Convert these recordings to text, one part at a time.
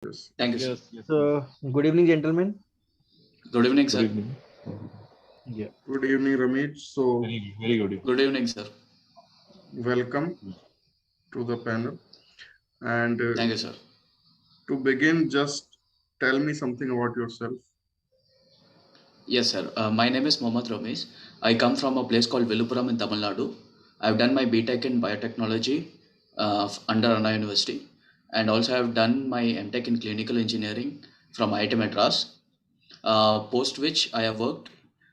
Yes. Thank you, sir. Yes, yes. So, good evening, gentlemen. Good evening, Good sir. evening. Yeah. Good evening, Rameez. So, Very good evening. Good evening, sir. welcome to the panel. And Thank you, sir. to begin, just tell me something about yourself. Yes, sir. My name is Mohammad Rameez. I come from a place called Viluppuram in Tamil Nadu. I've done my BTech in Biotechnology under Anna University, and also I've done my MTech in Clinical Engineering from IIT Madras. Post which I have worked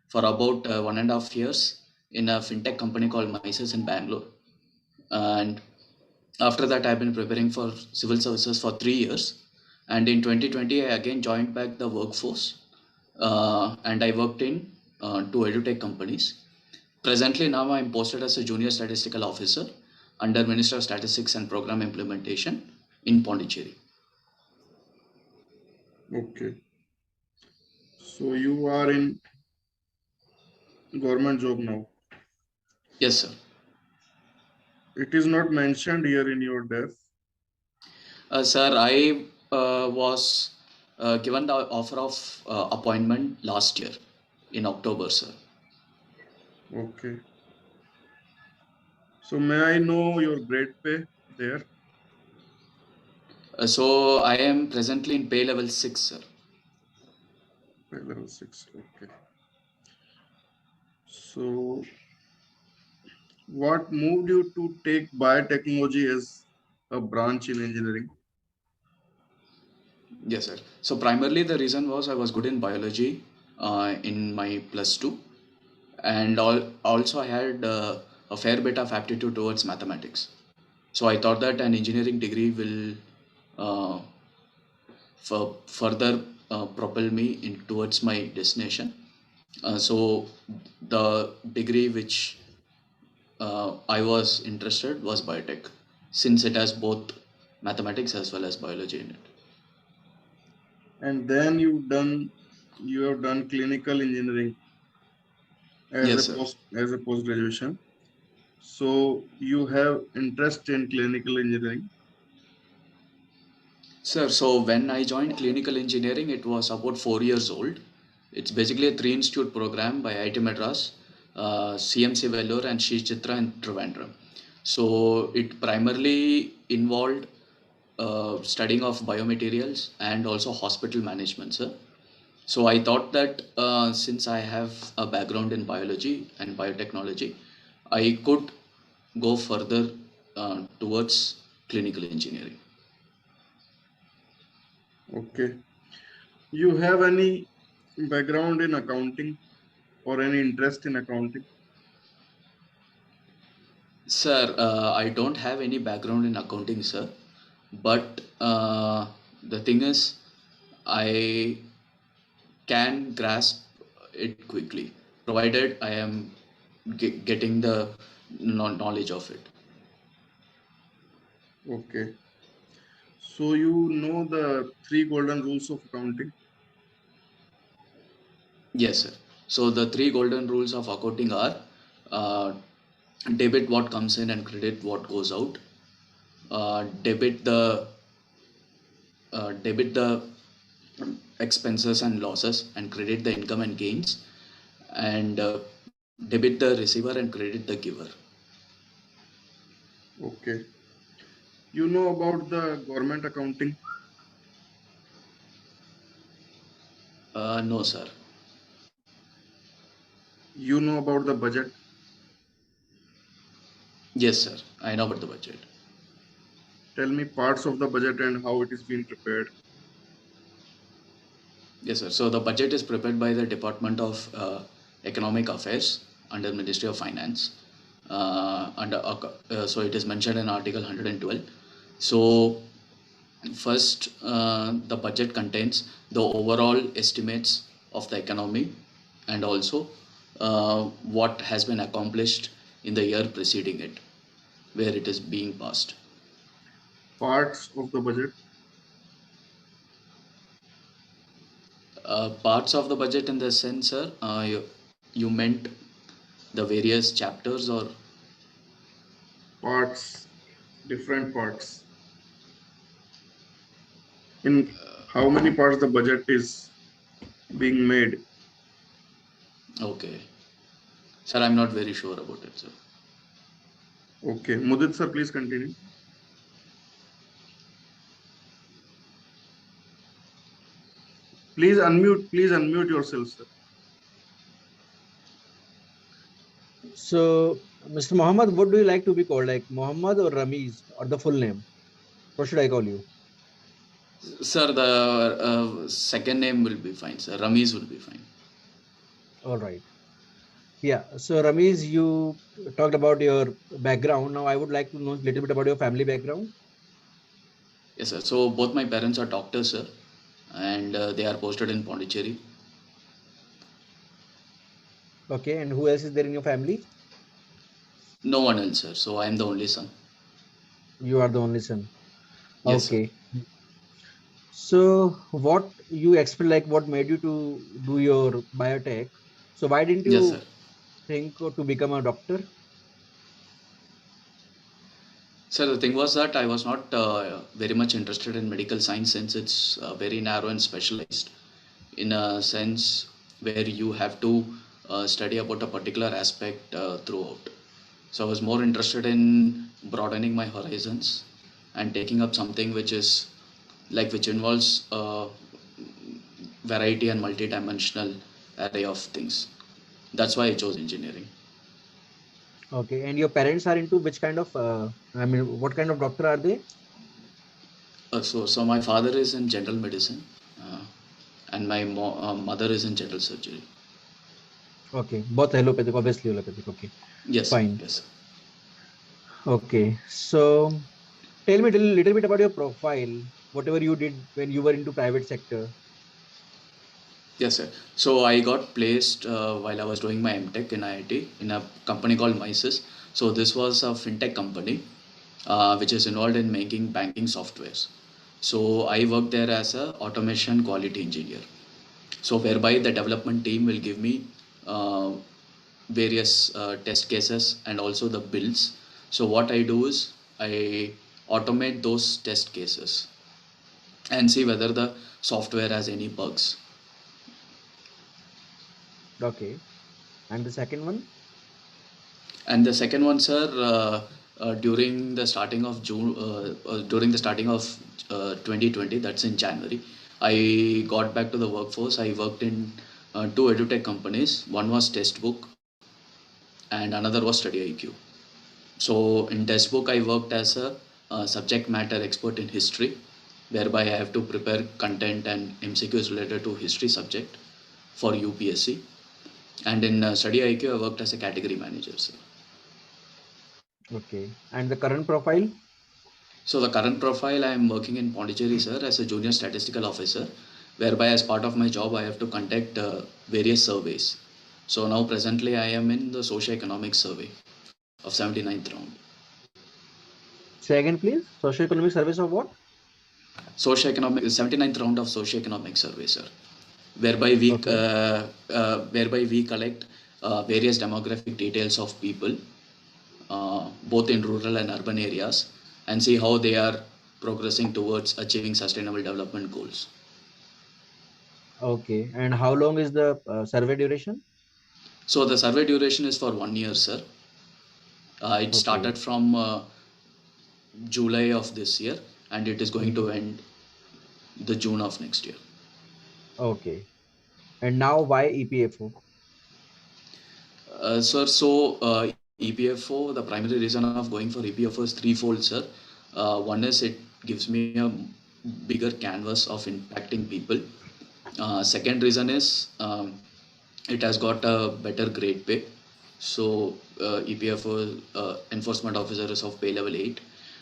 for about 1.5 years in a fintech company called Mises in Bangalore, and after that I've been preparing for civil services for 3 years. And in 2020, I again joined back the workforce, and I worked in two edutech companies. Presently, now I'm posted as a junior statistical officer under Minister of Statistics and Program Implementation in Pondicherry. Okay. So, you are in government job now. Yes, sir. It is not mentioned here in your desk. Sir, I was given the offer of appointment last year in October, sir. Okay. So, may I know your grade pay there? So I am presently in pay level 6, sir. Pay level 6. Okay. So, what moved you to take biotechnology as a branch in engineering? Yes, sir. So primarily the reason was I was good in biology in my +2, and also I had a fair bit of aptitude towards mathematics. So I thought that an engineering degree will uh, further propel me in towards my destination. So the degree which I was interested was biotech, since it has both mathematics as well as biology in it. And then you have done clinical engineering Yes, sir. as a post graduation. So you have interest in clinical engineering. Sir, so when I joined clinical engineering, it was about 4 years old. It's basically a three-institute program by IIT Madras, CMC Vellore, and Sri Chitra in Trivandrum. So it primarily involved studying of biomaterials and also hospital management, sir. So I thought that since I have a background in biology and biotechnology, I could go further towards clinical engineering. Okay. You have any background in accounting or any interest in accounting? Sir, I don't have any background in accounting, sir. But the thing is, I can grasp it quickly, provided I am getting the knowledge of it. Okay. So you know the three golden rules of accounting? Yes, sir. So the three golden rules of accounting are uh, debit what comes in and credit what goes out. Debit the expenses and losses and credit the income and gains, and debit the receiver and credit the giver. Okay. You know about the government accounting? No, sir. You know about the budget? Yes, sir. I know about the budget. Tell me parts of the budget and how it is being prepared. Yes, sir. So the budget is prepared by the Department of Economic Affairs under Ministry of Finance. So it is mentioned in Article 112. So first, the budget contains the overall estimates of the economy, and also what has been accomplished in the year preceding it, where it is being passed. Parts of the budget. Parts of the budget in the sense, sir, you meant the various chapters, or Parts, different parts. In how many parts the budget is being made? Okay. Sir, I'm not very sure about it, sir. Okay, Mudit sir, please continue. Please unmute yourself, sir. So, Mr. Mohammed, what do you like to be called? Like Mohammed or Rameez or the full name? What should I call you? Sir, the second name will be fine, sir. Rameez will be fine. All right. Yeah. So, Rameez, you talked about your background. Now, I would like to know a little bit about your family background. Yes, sir. So both my parents are doctors, sir, and they are posted in Pondicherry. Okay. And who else is there in your family? No one else, sir. So I am the only son. You are the only son. Yes, sir. Okay. So, what you expect, like what made you to do your biotech? So, why didn't Yes, sir. you think to become a doctor? Sir, the thing was that I was not very much interested in medical science since it's very narrow and specialized in a sense where you have to study about a particular aspect throughout. So I was more interested in broadening my horizons and taking up something which is like which involves variety and multi-dimensional array of things. That's why I chose engineering. Okay. And your parents are into which kind of, I mean, what kind of doctor are they? So my father is in general medicine, uh, and my mother is in general surgery. Okay. Both allopathic, obviously allopathic. Okay. Yes, sir. Fine. Yes, sir. Okay. So, tell me a little bit about your profile, whatever you did when you were into private sector. Yes, sir. So I got placed while I was doing my MTech in IIT in a company called Mises. So this was a fintech company which is involved in making banking softwares. So I worked there as a automation quality engineer. So whereby the development team will give me uh, various test cases and also the builds. So what I do is I automate those test cases and see whether the software has any bugs. Okay. And the second one? And the second one, sir, during the starting of June, during the starting of 2020, that's in January, I got back to the workforce. I worked in two edutech companies. One was Testbook, and another was Study IQ. So in Testbook, I worked as a subject matter expert in history, whereby I have to prepare content and MCQs related to history subject for UPSC. And in Study IQ, I worked as a category manager, sir. Okay. And the current profile? So the current profile, I am working in Pondicherry, sir, as a junior statistical officer, whereby as part of my job, I have to conduct various surveys. So now presently, I am in the socio-economic survey of 79th round. Say again, please. Socioeconomic service of what? Socio-economic 79th round of socio-economic survey, sir, whereby Okay. we collect various demographic details of people, both in rural and urban areas, and see how they are progressing towards achieving sustainable development goals. Okay. And how long is the survey duration? So the survey duration is for 1 year, sir. It Okay. started from July of this year, and it is going Mhm. to end the June of next year. Okay. And now why EPFO? Sir, so EPFO, the primary reason of going for EPFO is threefold, sir. One is it gives me a bigger canvas of impacting people. Second reason is it has got a better grade pay. So EPFO enforcement officer is of pay level 8.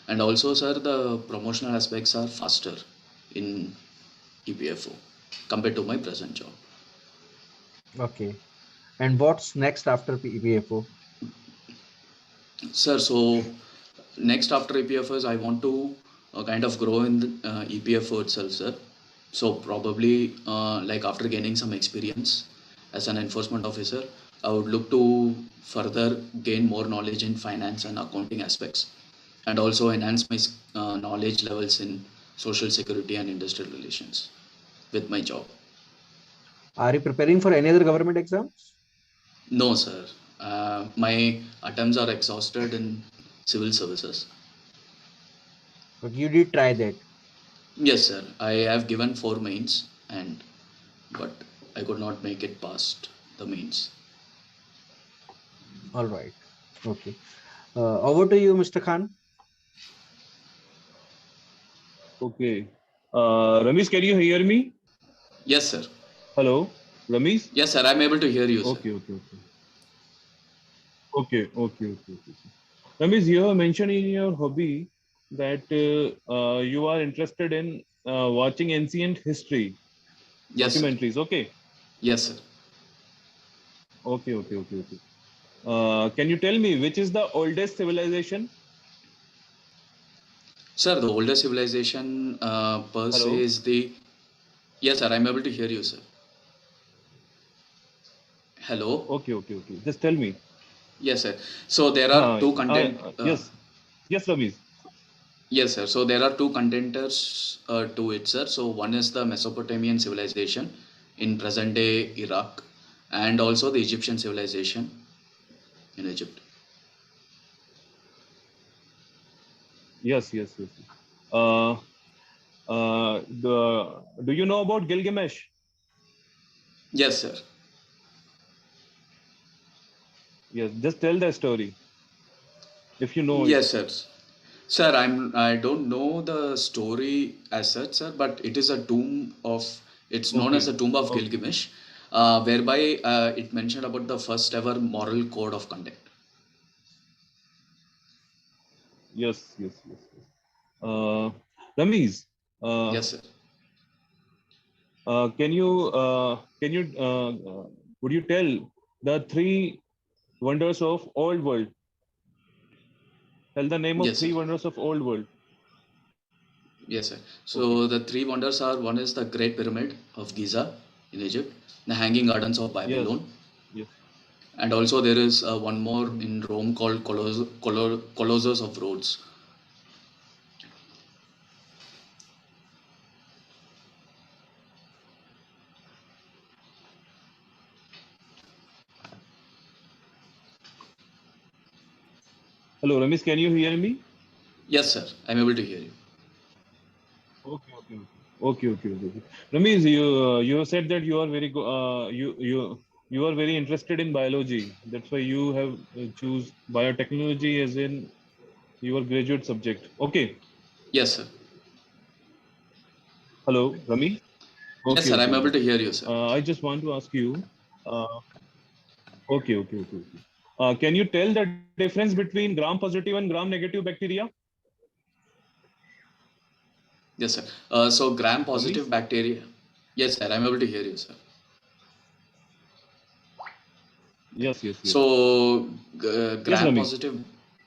And also, sir, the promotional aspects are faster in EPFO compared to my present job. Okay. And what's next after EPFO? Sir, so next after EPFO is I want to kind of grow in the EPFO itself, sir. So probably like after gaining some experience as an enforcement officer, I would look to further gain more knowledge in finance and accounting aspects, and also enhance my knowledge levels in social security and industrial relations with my job. Are you preparing for any other government exams? No, sir. My attempts are exhausted in civil services. But you did try that. Yes, sir. I have given 4 mains, and but I could not make it past the mains. All right. Okay. Over to you, Mr. Khan. Okay. Rameez, can you hear me? Yes, sir. Hello, Rameez? Yes, sir. I'm able to hear you, sir. Okay, okay, okay. Okay, okay, okay, okay. Rameez, you have mentioned in your hobby that you are interested in watching ancient history Yes, sir. documentaries. Okay, Yes, sir. okay, okay, okay, okay. Can you tell me which is the oldest civilization? Sir, the oldest civilization per se Hello. is the. Yes, sir. I'm able to hear you, sir. Hello. Okay, okay, okay. Just tell me. Yes, sir. So there are two Yes, yes, Rameez. yes, sir. So there are two contenders to it, sir. So one is the Mesopotamian civilization in present-day Iraq, and also the Egyptian civilization in Egypt. Yes, yes, yes. Uh, do you know about Gilgamesh? Yes, sir. Yes, just tell the story if you know it. Yes, sir. Sir, I don't know the story as such, sir, but it is a tomb of. It's known as Okay. the tomb of Okay. Gilgamesh, whereby it mentioned about the first ever moral code of conduct. Yes, yes, yes, yes. Rameez, Yes, sir. can you would you tell the three wonders of old world? Tell the name of Yes, sir. three wonders of old world. Yes, sir. Okay. So the three wonders are, one is the Great Pyramid of Giza in Egypt, the Hanging Gardens of Yes. Babylon, Yes. and also there is one more Mhm. in Rome called Colossus of Rhodes. Hello, Ramesh, can you hear me? Yes, sir. I'm able to hear you. Okay, okay, okay. Okay, okay, okay. Okay. Ramesh, you said that you are very you are very interested in biology. That's why you have choose biotechnology as in your graduate subject. Okay. Yes, sir. Hello, Ramesh. Yes, Okay, sir. okay, I'm able okay. to hear you, sir. I just want to ask you. Uh, okay, okay, okay, okay. Can you tell the difference between gram-positive and gram-negative bacteria, Yes, sir. So gram-positive Ramesh? bacteria. Yes, sir. I'm able to hear you, sir. Yes, yes, yes. So Yes, Ramesh. gram-positive.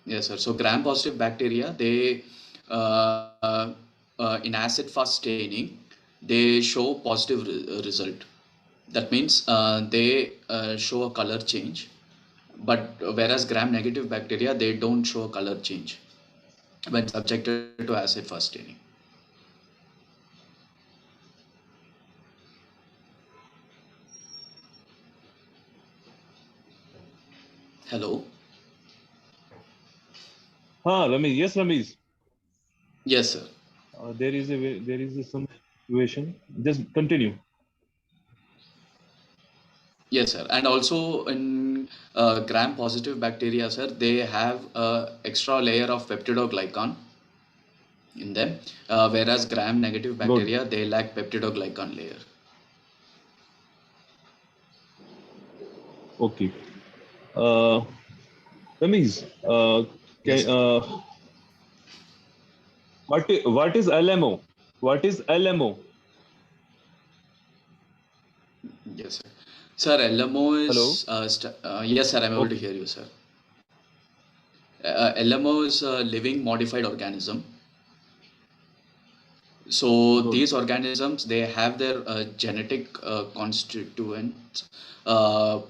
Yes, sir. So gram-positive bacteria, they in acid-fast staining, they show positive result. That means they show a color change, but whereas gram-negative bacteria, they don't show a color change when subjected to acid-fast staining. Hello. Ramesh. Yes, Ramesh. Yes, sir. There is some situation. Just continue. Yes, sir. And also in gram-positive bacteria, sir, they have a extra layer of peptidoglycan in them, whereas gram-negative Good. bacteria, they lack peptidoglycan layer. Okay. Uh, Ramesh, Yes, sir. what is LMO? What is LMO? Yes, sir. Sir, LMO Hello. is yes, sir. I'm able to Okay. hear you, sir. LMO is a living modified organism. So Good. these organisms, they have their genetic constituents uh,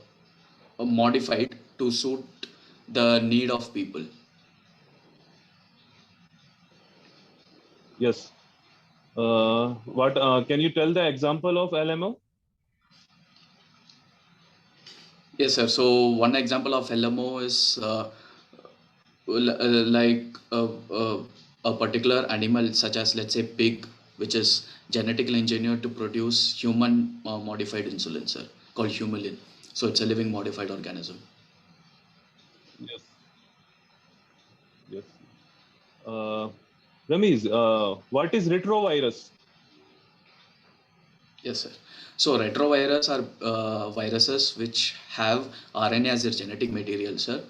modified to suit the need of people. Yes. What can you tell the example of LMO? Yes, sir. So one example of LMO is like a particular animal, such as let's say pig, which is genetically engineered to produce human modified insulin, sir, called humalin. So it's a living modified organism. Yes. Yes. Rameez, what is retrovirus? Yes, sir. So retrovirus are viruses which have RNA as their genetic material, sir.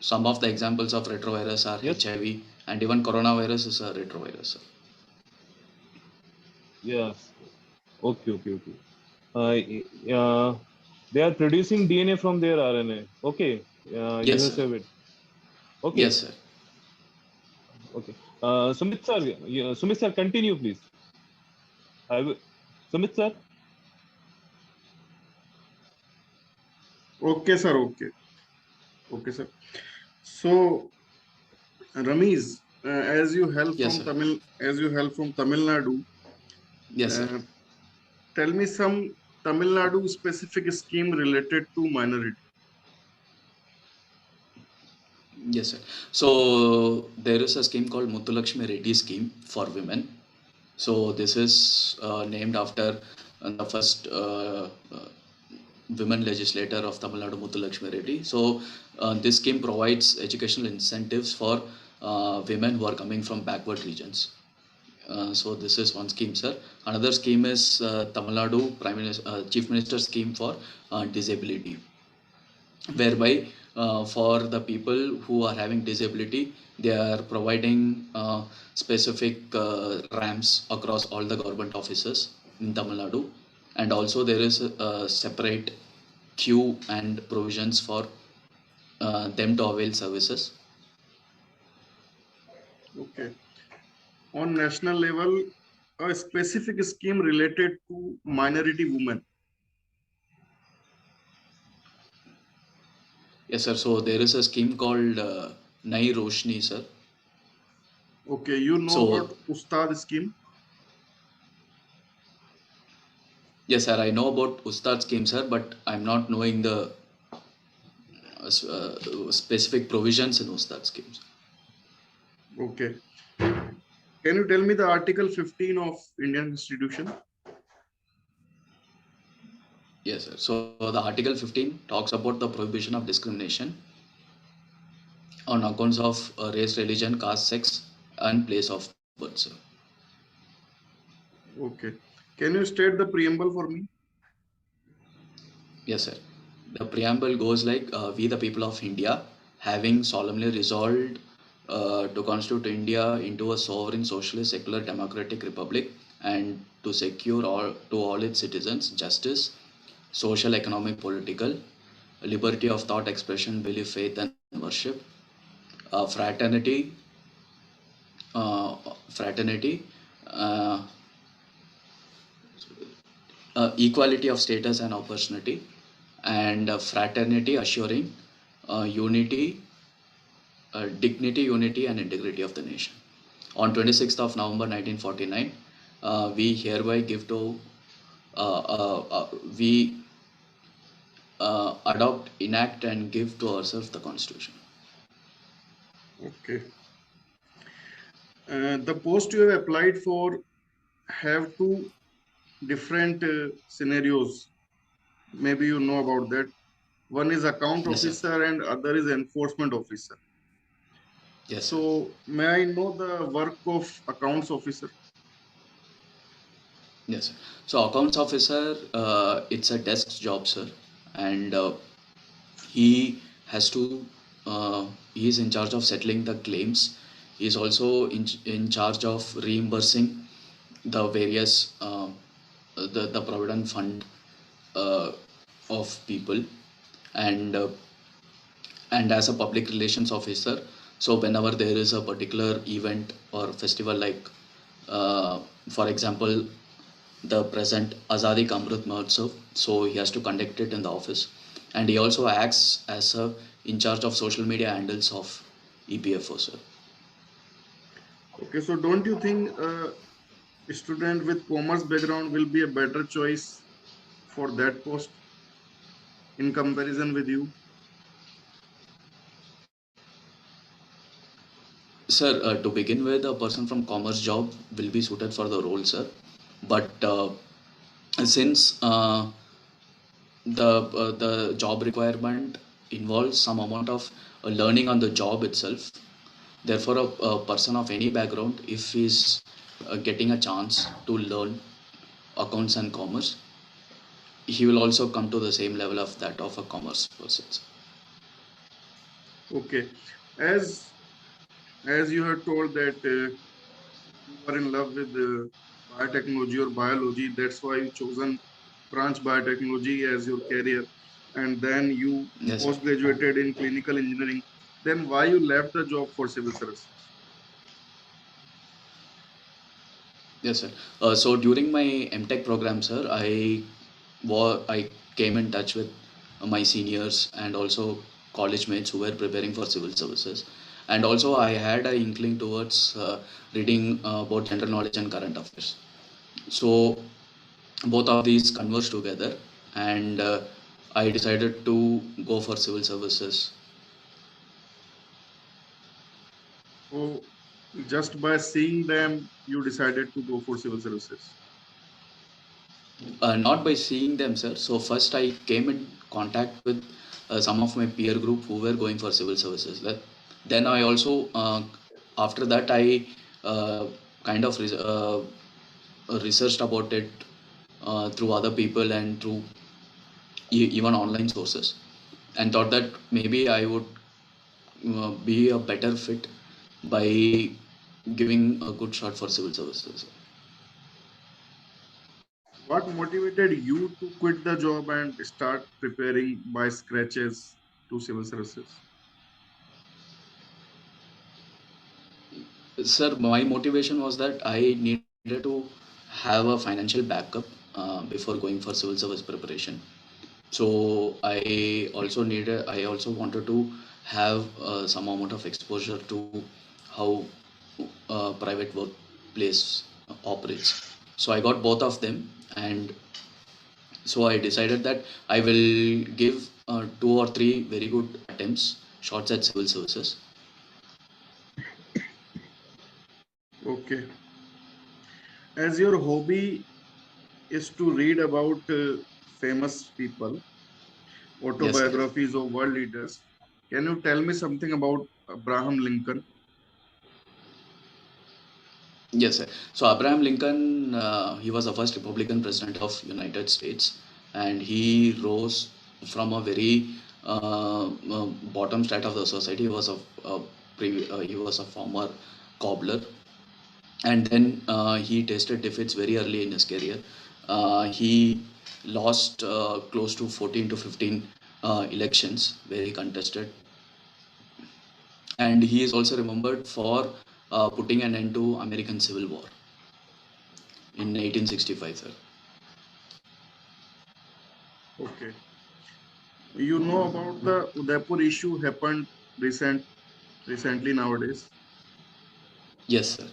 Some of the examples of retrovirus are Yes. HIV, and even coronavirus is a retrovirus, sir. Yes. Okay. Okay. Okay. They are producing DNA from their RNA. Okay. You Yes, have sir. said it. Okay. Yes, sir. Okay. Sumit sir, continue, please. I will. Sumit sir. Okay, sir. Okay. Okay, sir. So, Rameez, Yes, sir. As you hail from Tamil Nadu, Yes, sir. uh, tell me some Tamil Nadu specific scheme related to minority. Yes, sir. So there is a scheme called Muthulakshmi Reddy scheme for women. So this is named after the first women legislator of Tamil Nadu, Muthulakshmi Reddy. So this scheme provides educational incentives for women who are coming from backward regions. So this is one scheme, sir. Another scheme is Tamil Nadu Chief Minister scheme for disability, whereby for the people who are having disability, they are providing specific ramps across all the government offices in Tamil Nadu, and also there is a separate queue and provisions for them to avail services. Okay. On national level, a specific scheme related to minority women. Yes, sir. So there is a scheme called Nai Roshni, sir. Okay, you know So about Ustad scheme? yes, sir. I know about Ustad scheme, sir, but I'm not knowing the specific provisions in Ustad schemes. Okay. Can you tell me the Article 15 of Indian Constitution? Yes, sir. So the Article 15 talks about the prohibition of discrimination on accounts of race, religion, caste, sex, and place of birth, sir. Okay. Can you state the preamble for me? Yes, sir. The preamble goes like, we the people of India, having solemnly resolved to constitute India into a sovereign, socialist, secular, democratic republic, and to secure all its citizens justice, social, economic, political, liberty of thought, expression, belief, faith, and worship, fraternity, fraternity, uh, equality of status and opportunity, and fraternity assuring unity, dignity, unity, and integrity of the nation. On 26th of November 1949, we hereby give to uh, uh, uh, we adopt, enact, and give to ourselves the Constitution. Okay. The post you have applied for have two different scenarios. Maybe you know about that. One is account Yes, sir. officer and other is enforcement officer. Yes, sir. So may I know the work of accounts officer? Yes, sir. So accounts officer, it's a desk job, sir, and he has to he is in charge of settling the claims. He is also in charge of reimbursing the various the provident fund uh, of people, and as a public relations officer, so whenever there is a particular event or festival, like for example the present Azadi Ka Amrit Mahotsav, so he has to conduct it in the office, and he also acts as a in charge of social media handles of EPFO, sir. Okay, so don't you think a student with commerce background will be a better choice for that post in comparison with you? Sir, to begin with, a person from commerce job will be suited for the role, sir. But since the job requirement involves some amount of learning on the job itself, therefore, a person of any background, if he's getting a chance to learn accounts and commerce, he will also come to the same level of that of a commerce person. Okay, as as you have told that you are in love with biotechnology or biology, that's why you chosen branch biotechnology as your career, and then you Yes, sir. post graduated in clinical engineering. Then why you left the job for civil services? Yes, sir. So during my MTech program, sir, I came in touch with my seniors and also college mates who were preparing for civil services, and also I had an inkling towards reading about general knowledge and current affairs. So both of these converged together, and I decided to go for civil services. So just by seeing them, you decided to go for civil services. Not by seeing them, sir. So first I came in contact with some of my peer group who were going for civil services. Then I also, after that, I kind of researched about it through other people and through even online sources, and thought that maybe I would be a better fit by giving a good shot for civil services. What motivated you to quit the job and start preparing by scratches to civil services? Sir, my motivation was that I needed to have a financial backup before going for civil service preparation. So I also wanted to have some amount of exposure to how private workplace operates. So I got both of them, and so I decided that I will give two or three very good attempts, shots at civil services. Okay. As your hobby is to read about famous people, Yes, sir. autobiographies of world leaders, can you tell me something about Abraham Lincoln? Yes, sir. So Abraham Lincoln, he was the first Republican president of United States, and he rose from a very bottom state of the society. He was a former cobbler, and then he tasted defeats very early in his career. He lost close to 14 to 15 elections, very contested, and he is also remembered for putting an end to American Civil War in 1865, sir. Okay. You know about the Udaipur issue happened recently nowadays. Yes, sir.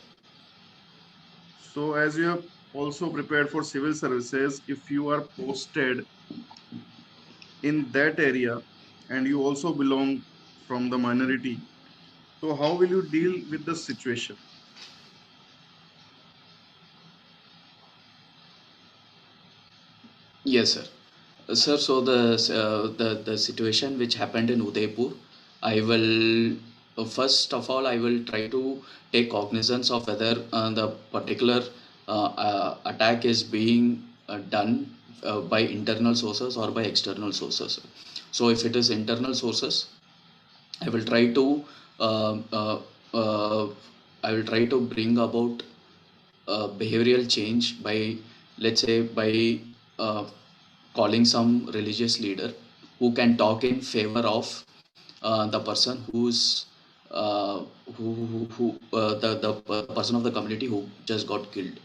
So as you have also prepared for civil services, if you are posted in that area and you also belong from the minority, so how will you deal with the situation? Yes, sir. Sir, so the situation which happened in Udaipur, I will first of all I will try to take cognizance of whether the particular attack is being done by internal sources or by external sources. So if it is internal sources, I will try to uh, uh, uh, I will try to bring about behavioral change by, let's say, by uh, calling some religious leader who can talk in favor of the person who's the person of the community who just got killed.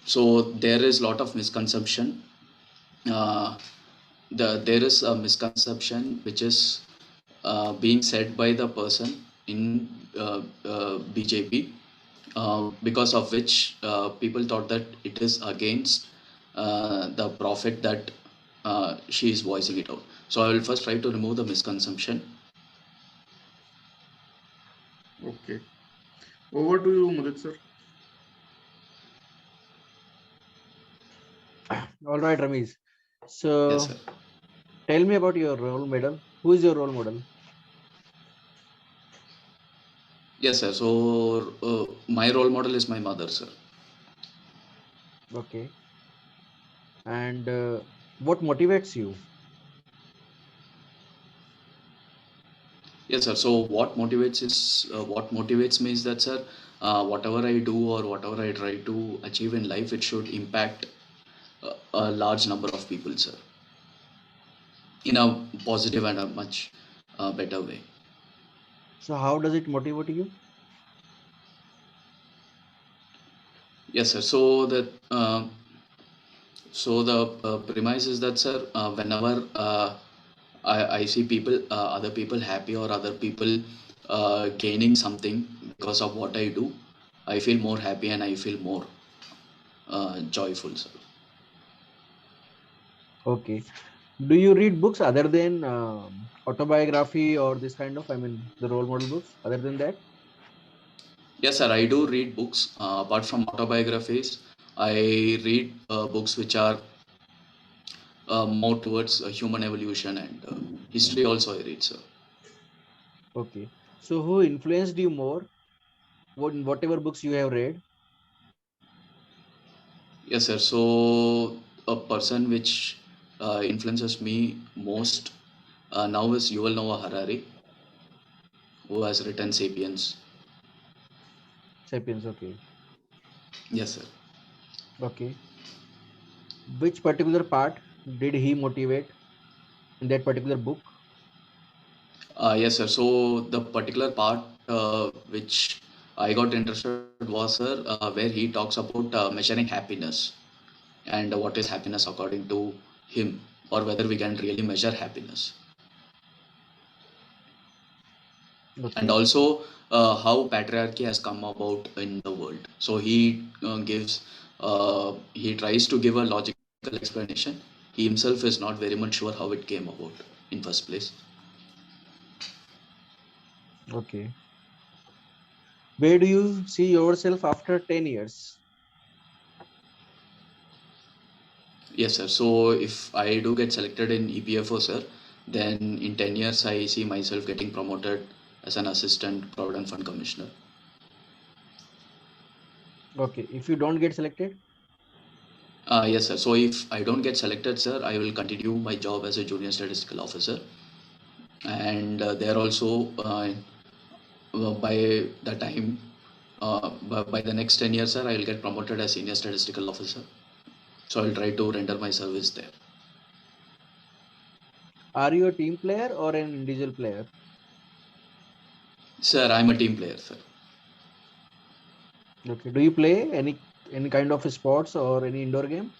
So there is lot of misconception. uh, there is a misconception which is being said by the person in BJP, because of which people thought that it is against the profit that she is voicing it out. So I will first try to remove the misconception. Okay. Over to you, Mudit sir. All right, Rameez. So Yes, sir. tell me about your role model. Who is your role model? Yes, sir. So my role model is my mother, sir. Okay. And what motivates you? Yes, sir. So what motivates me is that, sir, whatever I do or whatever I try to achieve in life, it should impact a large number of people, sir, in a positive and a much better way. So how does it motivate you? Yes, sir. So the premise is that, sir, whenever I see people, other people happy or other people gaining something because of what I do, I feel more happy and I feel more joyful, sir. Okay. Do you read books other than autobiography or this kind of, I mean, the role model books? Other than that? Yes, sir. I do read books. Apart from autobiographies, I read books which are more towards human evolution and history. Also, I read, sir. Okay. So who influenced you more? Whatever books you have read? Yes, sir. So a person which influences me most now is Yuval Noah Harari, who has written *Sapiens*. Sapiens. Okay. Yes, sir. Okay. Which particular part did he motivate in that particular book? Yes, sir. So the particular part which I got interested was, sir, where he talks about measuring happiness and what is happiness according to him, or whether we can really measure happiness, and Okay. also how patriarchy has come about in the world. So he tries to give a logical explanation. He himself is not very much sure how it came about in first place. Okay. Where do you see yourself after 10 years? Yes, sir. So if I do get selected in EPFO, sir, then in 10 years I see myself getting promoted as an assistant Provident Fund Commissioner. Okay. If you don't get selected? Yes, sir. So if I don't get selected, sir, I will continue my job as a junior statistical officer. And there also, by the time, by the next 10 years, sir, I will get promoted as senior statistical officer. So I'll try to render my service there. Are you a team player or an individual player? Sir, I'm a team player, sir. Okay. Do you play any kind of sports or any indoor game?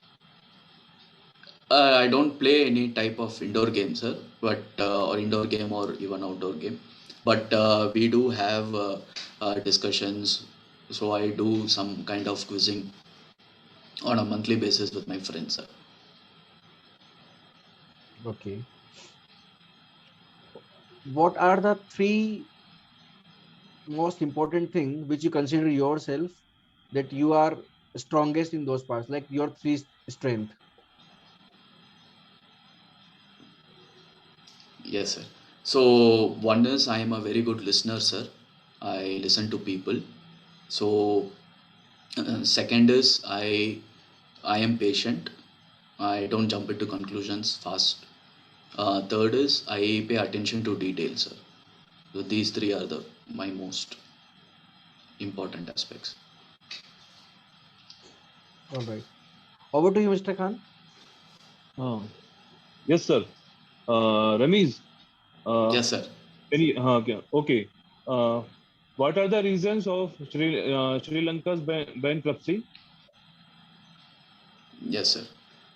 I don't play any type of indoor game, sir, but or indoor game or even outdoor game. But we do have discussions. So I do some kind of quizzing on a monthly basis with my friends, sir. Okay. What are the three most important thing which you consider yourself that you are strongest in those parts, like your three strength? Yes, sir. So one is I am a very good listener, sir. I listen to people. So second is I am patient. I don't jump into conclusions fast. Third is I pay attention to details, sir. So these three are the my most important aspects. All right. Over to you, Mr. Khan. Uh, yes, sir. Rameez, uh, Yes, sir. okay. Okay. Uh, what are the reasons of Sri Lanka's bankruptcy? Yes, sir.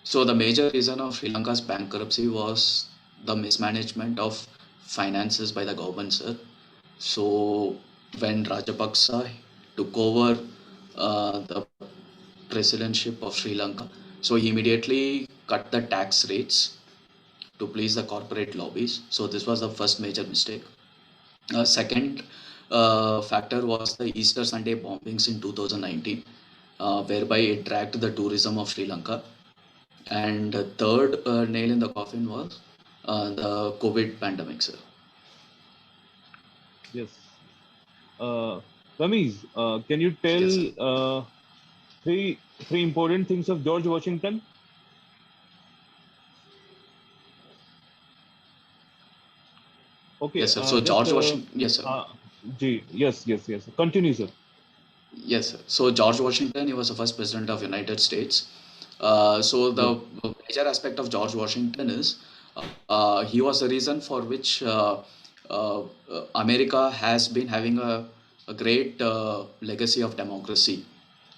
So the major reason of Sri Lanka's bankruptcy was the mismanagement of finances by the government, sir. So when Rajapaksa took over the presidency of Sri Lanka. So he immediately cut the tax rates to please the corporate lobbies. So this was the first major mistake. Second factor was the Easter Sunday bombings in 2019, whereby it dragged the tourism of Sri Lanka. And the third nail in the coffin was the COVID pandemic, sir. Yes. Rameez, can you tell Yes, sir. three important things of George Washington? Okay. Yes, sir. So Just George Washington, yes, sir. yes. Continue, sir. Yes, sir. So George Washington, he was the first president of United States. So Yes. the major aspect of George Washington is he was the reason for which America has been having a great legacy of democracy,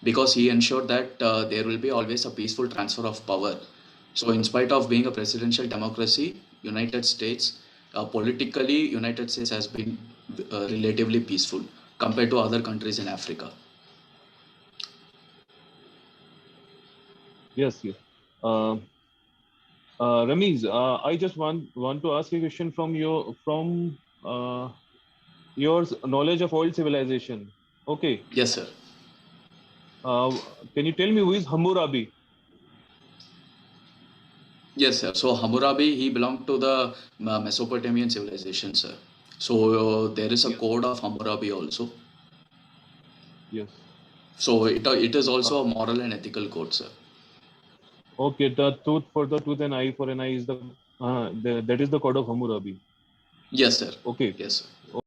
because he ensured that there will be always a peaceful transfer of power. So in spite of being a presidential democracy, United States, politically, United States has been relatively peaceful compared to other countries in Africa. Yes. Uh, Rameez, I just want to ask a question from your knowledge of old civilization. Okay. Yes, sir. Can you tell me who is Hammurabi? Yes, sir. So Hammurabi, he belonged to the Mesopotamian civilization, sir. So there is a Yes. code of Hammurabi also. Yes. So it is Uh, also a moral and ethical code, sir. okay. The tooth for the tooth and eye for an eye is that is the code of Hammurabi. Yes, sir. Okay. Yes, sir.